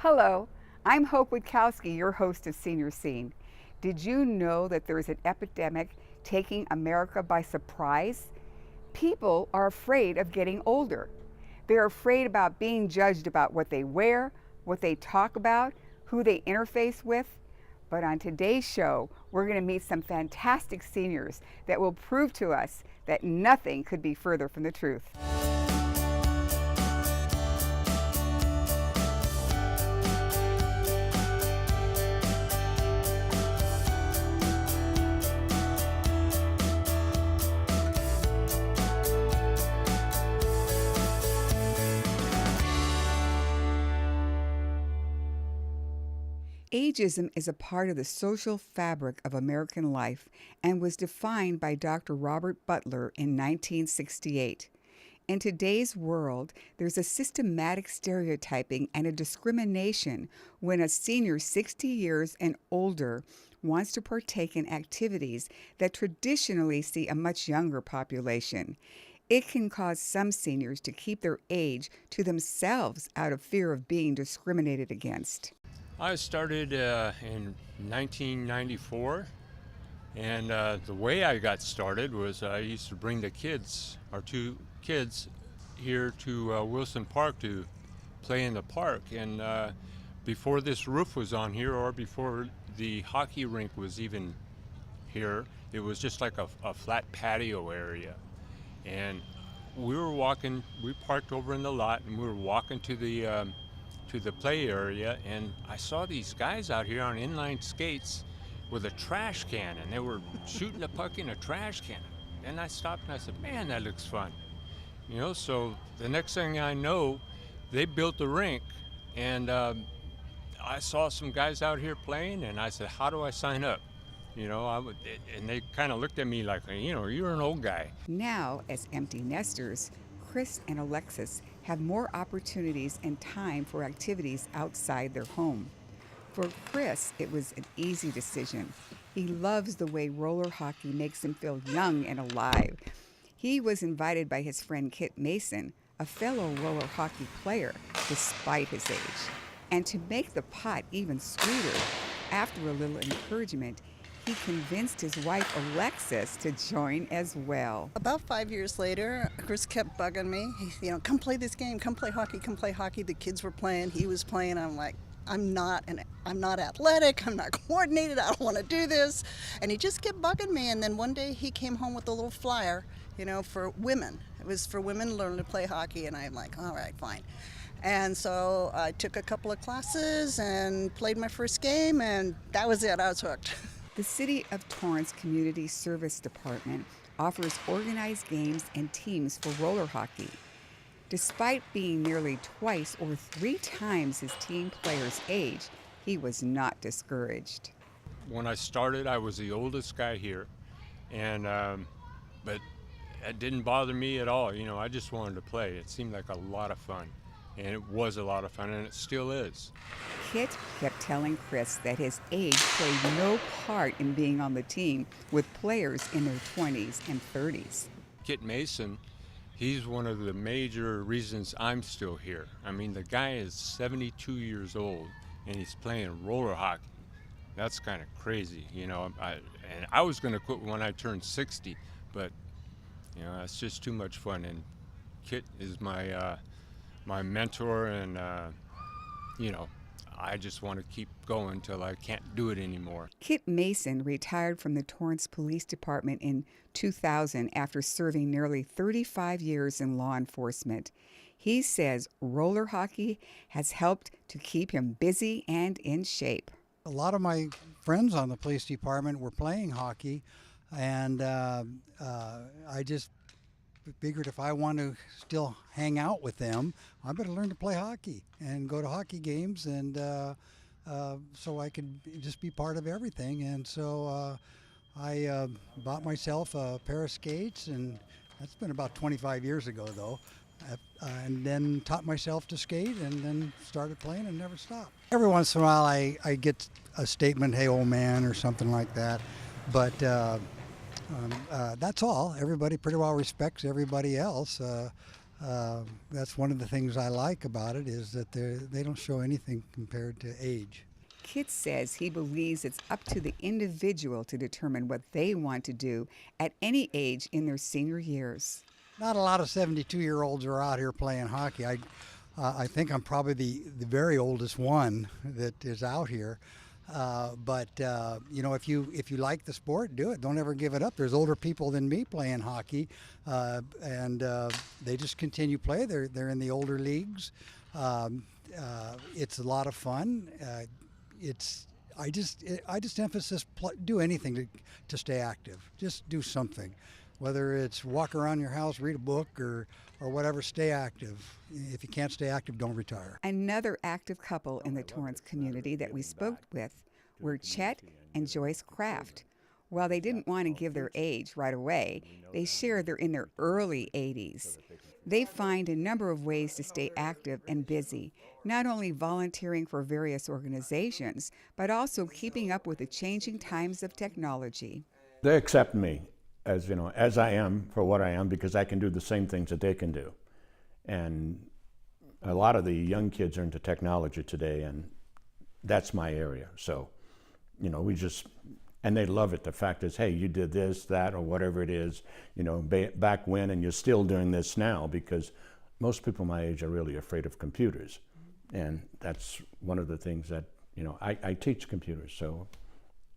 Hello, I'm Hope Witkowsky, your host of Senior Scene. Did you know that there is an epidemic taking America by surprise? People are afraid of getting older. They're afraid about being judged about what they wear, what they talk about, who they interface with. But on today's show, we're going to meet some fantastic seniors that will prove to us that nothing could be further from the truth. Ageism is a part of the social fabric of American life and was defined by Dr. Robert Butler in 1968. In today's world, there's a systematic stereotyping and a discrimination when a senior 60 years and older wants to partake in activities that traditionally see a much younger population. It can cause some seniors to keep their age to themselves out of fear of being discriminated against. I started in 1994, and the way I got started was I used to bring the kids, our two kids, here to Wilson Park to play in the park. And before this roof was on here, or before the hockey rink was even here, it was just like a flat patio area. And we parked over in the lot, and we were walking to the play area, and I saw these guys out here on inline skates with a trash can, and they were shooting the puck in a trash can. And I stopped and I said, man, that looks fun. So the next thing I know, they built the rink, and I saw some guys out here playing, and I said, how do I sign up? And they kind of looked at me like, you're an old guy. Now, as empty nesters, Chris and Alexis have more opportunities and time for activities outside their home. For Chris, it was an easy decision. He loves the way roller hockey makes him feel young and alive. He was invited by his friend Kit Mason, a fellow roller hockey player, despite his age. And to make the pot even sweeter, after a little encouragement, he convinced his wife Alexis to join as well. About 5 years later, Chris kept bugging me. Come play this game, come play hockey, come play hockey. The kids were playing, he was playing. I'm like, I'm not athletic, I'm not coordinated, I don't want to do this. And he just kept bugging me. And then one day he came home with a little flyer, for women. It was for women to learn to play hockey. And I'm like, all right, fine. And so I took a couple of classes and played my first game, and that was it, I was hooked. The City of Torrance Community Service Department offers organized games and teams for roller hockey. Despite being nearly twice or 3 times his team player's age, he was not discouraged. When I started, I was the oldest guy here, and but it didn't bother me at all. I just wanted to play. It seemed like a lot of fun, and it was a lot of fun, and it still is. Kit kept telling Chris that his age played no part in being on the team with players in their 20s and 30s. Kit Mason, he's one of the major reasons I'm still here. I mean, the guy is 72 years old, and he's playing roller hockey. That's kind of crazy, and I was going to quit when I turned 60, but, it's just too much fun. And Kit is my mentor, and, I just want to keep going till I can't do it anymore. Kit Mason retired from the Torrance Police Department in 2000 after serving nearly 35 years in law enforcement. He says roller hockey has helped to keep him busy and in shape. A lot of my friends on the police department were playing hockey, and I just figured if I want to still hang out with them, I better learn to play hockey and go to hockey games, and so I could just be part of everything. And so I bought myself a pair of skates, and that's been about 25 years ago, though. And then taught myself to skate, and then started playing and never stopped. Every once in a while I get a statement, hey, old man, or something like that. But that's all. Everybody pretty well respects everybody else. That's one of the things I like about it, is that they don't show anything compared to age. Kit says he believes it's up to the individual to determine what they want to do at any age in their senior years. Not a lot of 72-year-olds are out here playing hockey. I think I'm probably the very oldest one that is out here. But if you like the sport, do it. Don't ever give it up. There's older people than me playing hockey, and they just continue play. They're in the older leagues. It's a lot of fun. I just emphasize do anything to stay active. Just do something, whether it's walk around your house, read a book, or whatever. Stay active. If you can't stay active, don't retire. Another active couple in the Torrance community that we spoke with were Chet and Joyce Kraft. While they didn't want to give their age right away, they share they're in their early 80s. They find a number of ways to stay active and busy, not only volunteering for various organizations, but also keeping up with the changing times of technology. They accept me as I am for what I am, because I can do the same things that they can do. And a lot of the young kids are into technology today, and that's my area. So, and they love it. The fact is, hey, you did this, that, or whatever it is, back when, and you're still doing this now, because most people my age are really afraid of computers. And that's one of the things that, I teach computers. So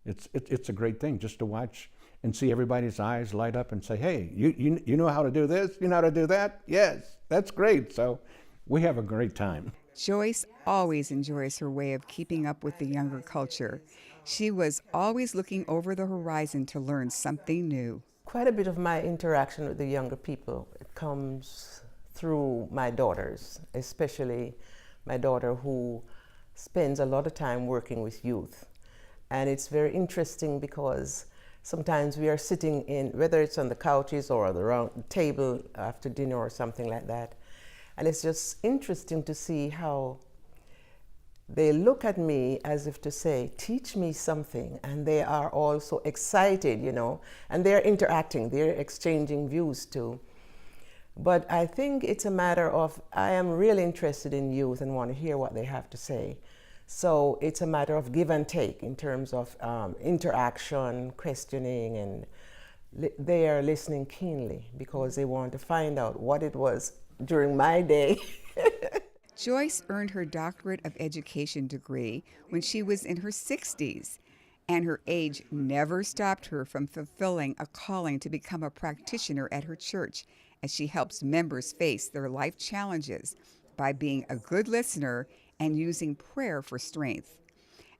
it's a great thing just to watch and see everybody's eyes light up and say, hey, you know how to do this? You know how to do that? Yes, that's great. So we have a great time. Joyce always enjoys her way of keeping up with the younger culture. She was always looking over the horizon to learn something new. Quite a bit of my interaction with the younger people comes through my daughters, especially my daughter, who spends a lot of time working with youth. And it's very interesting because sometimes we are sitting in, whether it's on the couches or on the round table after dinner or something like that, and it's just interesting to see how they look at me as if to say, teach me something, and they are also excited, and they're interacting, they're exchanging views too. But I think it's a matter of, I am really interested in youth and want to hear what they have to say. So it's a matter of give and take in terms of interaction, questioning, and they are listening keenly because they want to find out what it was during my day. Joyce earned her doctorate of education degree when she was in her 60s, and her age never stopped her from fulfilling a calling to become a practitioner at her church as she helps members face their life challenges by being a good listener and using prayer for strength.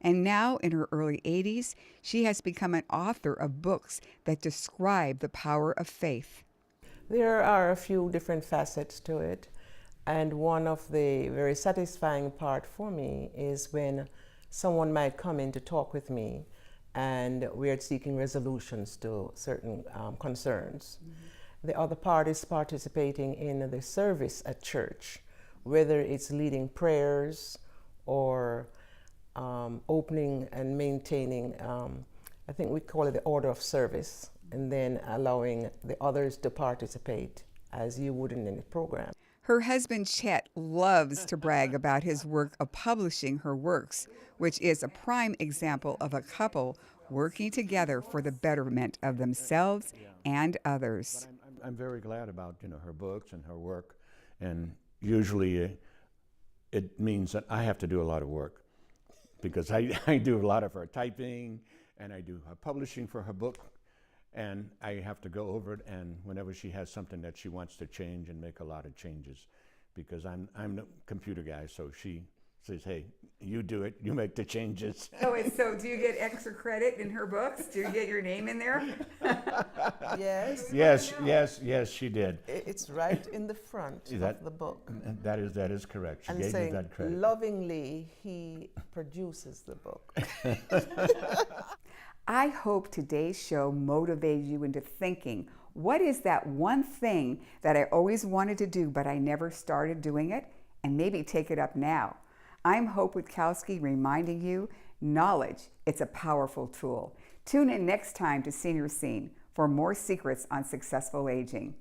And now, in her early 80s, she has become an author of books that describe the power of faith. There are a few different facets to it. And one of the very satisfying part for me is when someone might come in to talk with me and we're seeking resolutions to certain concerns. Mm-hmm. The other part is participating in the service at church, whether it's leading prayers or opening and maintaining, I think we call it the order of service, and then allowing the others to participate as you would in any program. Her husband, Chet, loves to brag about his work of publishing her works, which is a prime example of a couple working together for the betterment of themselves and others. I'm very glad about her books and her work, and usually it means that I have to do a lot of work because I do a lot of her typing and I do her publishing for her book. And I have to go over it, and whenever she has something that she wants to change and make a lot of changes, because I'm the computer guy, so she says, hey, you do it, you make the changes. So do you get extra credit in her books? Do you get your name in there? Yes, she did. It's right in the front of the book. That is correct. She gave me that credit. Lovingly, he produces the book. I hope today's show motivated you into thinking, what is that one thing that I always wanted to do but I never started doing it? And maybe take it up now. I'm Hope Witkowsky reminding you, knowledge, it's a powerful tool. Tune in next time to Senior Scene for more secrets on successful aging.